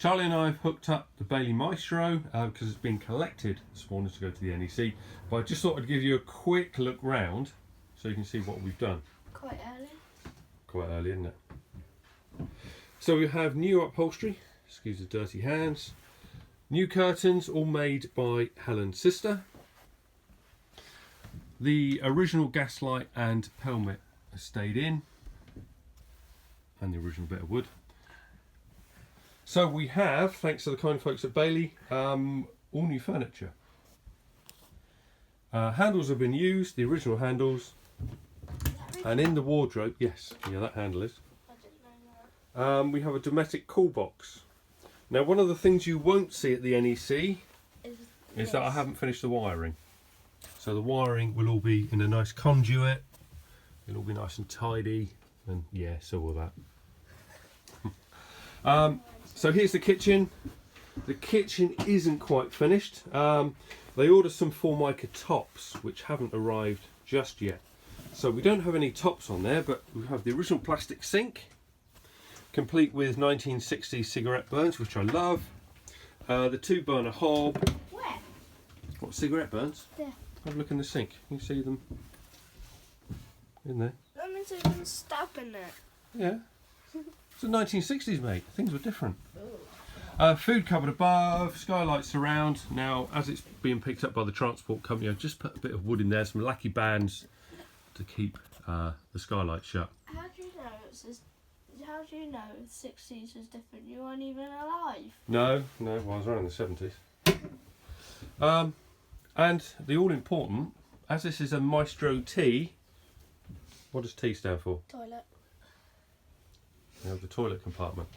Charlie and I have hooked up the Bailey Maestro because it's been collected this morning to go to the NEC. But I just thought I'd give you a quick look round so you can see what we've done. Quite early. Quite early, isn't it? So we have new upholstery, excuse the dirty hands, new curtains, all made by Helen's sister. The original gaslight and pelmet has stayed in, and the original bit of wood. So we have, thanks to the kind folks at Bailey, all new furniture. Handles have been used, the original handles, and in the wardrobe, yes, yeah, that handle is. I didn't know that. We have a domestic cool box. Now, one of the things you won't see at the NEC is that I haven't finished the wiring. So the wiring will all be in a nice conduit. It'll all be nice and tidy, and yeah, so will that. So here's the kitchen. The kitchen isn't quite finished. They ordered some Formica tops, which haven't arrived just yet. So we don't have any tops on there, but we have the original plastic sink, complete with 1960s cigarette burns, which I love. The 2-burner hob. Where? What, cigarette burns? There. Have a look in the sink. You can see them in there. That means there's been stab in it. Yeah. It's the 1960s, mate. Things were different. Ooh. Food cupboard above, skylights around. Now, as it's being picked up by the transport company, I've just put a bit of wood in there, some lackey bands to keep the skylight shut. How do you know how do you know the 60s was different? You weren't even alive. No, well, I was around in the 70s. And the all-important, as this is a Maestro T, what does T stand for? Toilet. You have the toilet compartment.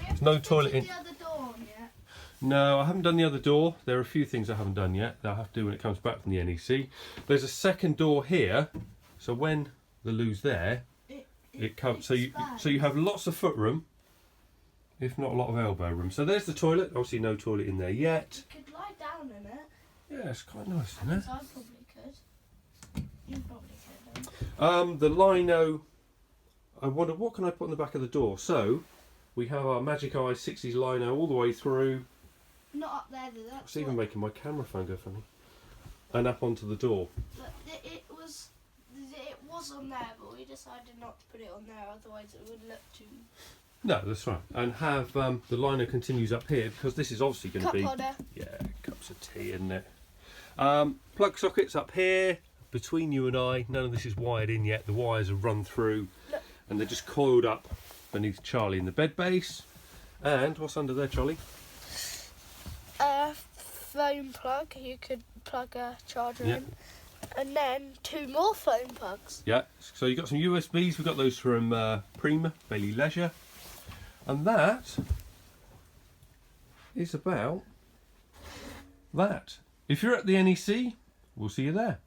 There's no toilet in. The other door yet? No, I haven't done the other door. There are a few things I haven't done yet that I have to do when it comes back from the NEC. There's a second door here, so when the loo's there, it comes. So you have lots of foot room, if not a lot of elbow room. So there's the toilet. Obviously, no toilet in there yet. You could lie down in it. Yeah, it's quite nice, isn't it? I probably could. You probably could. The lino. I wonder what can I put on the back of the door. So we have our Magic Eye 60s lino all the way through. Not up there though. That's It's even making my camera phone go funny. And up onto the door. But it was on there, but we decided not to put it on there, otherwise it would look too. No, that's right. And have the lino continues up here because this is obviously going to be. Holder. Yeah, cups of tea, isn't it? Plug sockets up here between you and I. None of this is wired in yet. The wires have run through, Look. and they're just coiled up beneath Charlie in the bed base. And what's under there, Charlie? A phone plug. You could plug a charger in, and then 2 more phone plugs. Yeah. So you got some USBs. We got those from Prima Bailey Leisure, and that is about that. If you're at the NEC, we'll see you there.